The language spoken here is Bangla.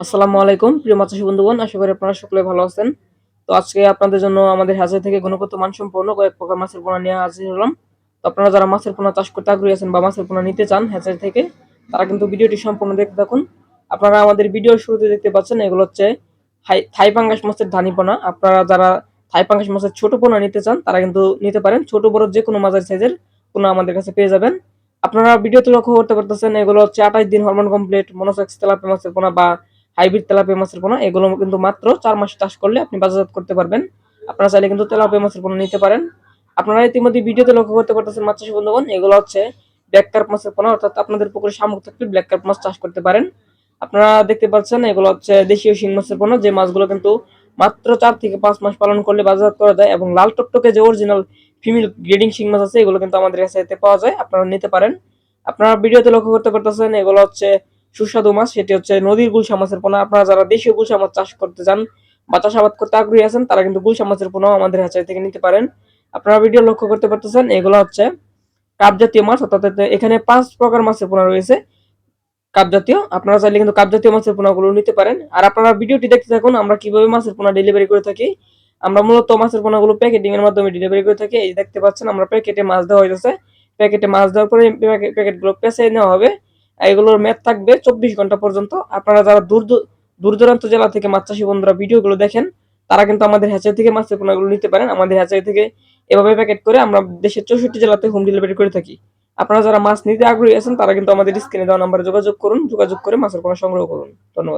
আসসালামু আলাইকুম প্রিয় মাছ চাষী বন্ধুগণ, আশা করি আপনারা সকলে ভালো আছেন। তো আজকে আপনাদের জন্য আমাদের হ্যাচারি থেকে গুণগত মানসম্পন্ন কয়েক প্রকার মাছের পোনা নিয়ে হাজির হলাম। তো আপনারা যারা মাছের পোনা চাষ করতে আগ্রহী আছেন বা মাছের পোনা নিতে চান হ্যাচারি থেকে, তারা কিন্তু ভিডিওটি সম্পূর্ণ দেখতে থাকুন। আপনারা আমাদের ভিডিওর শুরুতে দেখতে পাচ্ছেন এগুলো হচ্ছে থাই পাঙ্গাস মাছের ধানি পোনা। আপনারা যারা থাই পাঙ্গাস মাছের ছোট পোনা নিতে চান তারা কিন্তু নিতে পারেন। ছোট বড় যে কোনো মাঝারি সাইজের পোনা আমাদের কাছে পেয়ে যাবেন। আপনারা ভিডিওতে লক্ষ্য করতে পারতেছেন এগুলো হচ্ছে 28 দিন হরমোন কমপ্লিট মনোসেক্স তেলাপিয়া মাছের পোনা বা হাইব্রিড তেলাপিয়া মাছের পোনা। এগুলো কিন্তু মাত্র ৪ মাস চাষ করলে আপনি বাজারজাত করতে পারবেন। আপনারা চাইলে কিন্তু তেলাপিয়া মাছের পোনা নিতে পারেন। আপনারা ইতিমধ্যে ভিডিওতে লক্ষ্য করতে পারতেছেন মাছ চাষী বন্ধুগণ, এগুলো হচ্ছে ব্ল্যাক কার্প মাছের পোনা, অর্থাৎ আপনাদের পুকুরে শামুক থাকলে ব্ল্যাক কার্প মাছ চাষ করতে পারেন। আপনারা দেখতে পাচ্ছেন এগুলো হচ্ছে দেশীয় শিং মাছের পোনা, যে মাছগুলো কিন্তু মাত্র ৪ থেকে ৫ মাস পালন করলে বাজারজাত করা যায়, এবং লাল টকটকে যে অরিজিনাল ফিমেল গ্রেডিং শিং মাছ আছে এগুলো কিন্তু আমাদের কাছে পাওয়া যায়, আপনারা নিতে পারেন। আপনারা ভিডিওতে লক্ষ্য করতে পারতেছেন এগুলো হচ্ছে সুস্বাদু মাছ, সেটি হচ্ছে নদীর গুলশা মাছের পোনা। আপনারা যারা দেশীয় গুলশা মাছ চাষ করতে চান বা চাষাবাদ করতে আগ্রহী আছেন তারা কিন্তু গুলশা মাছের পোনাও আমাদের হ্যাচারি থেকে নিতে পারেন। আপনারা ভিডিও লক্ষ্য করতে পারতেছেন এগুলো হচ্ছে কাপ জাতীয় মাছ, অর্থাৎ এখানে ৫ প্রকার মাছের পোনা রয়েছে কাপ জাতীয়। আপনারা চাইলে কিন্তু কাপ জাতীয় মাছের পোনাগুলো নিতে পারেন। আর আপনারা ভিডিওটি দেখতে থাকুন আমরা কিভাবে মাছের পোনা ডেলিভারি করে থাকি। আমরা মূলত মাছের পোনাগুলো প্যাকেটিং এর মাধ্যমে ডেলিভারি করে থাকি। এই দেখতে পাচ্ছেন আমরা প্যাকেটে মাছ দেওয়া হয়েছে। প্যাকেটে মাছ দেওয়ার পরে প্যাকেটগুলো পেঁচে নেওয়া হবে। এগুলোর মেয়াদ থাকবে ২৪ ঘন্টা পর্যন্ত। আপনারা যারা দূর দূরান্ত জেলা থেকে মাছ চাষী বন্ধুরা ভিডিওগুলো দেখেন তারা কিন্তু আমাদের হ্যাচারি থেকে মাছের পোনাগুলো নিতে পারেন। আমাদের হ্যাচারি থেকে এভাবে প্যাকেট করে আমরা দেশের ৬৪ জেলাতে হোম ডেলিভারি করে থাকি। আপনারা যারা মাছ নিতে আগ্রহী আছেন তারা কিন্তু আমাদের স্ক্রিনে দেওয়া নাম্বারে যোগাযোগ করুন, যোগাযোগ করে মাছের পোনা সংগ্রহ করুন। ধন্যবাদ।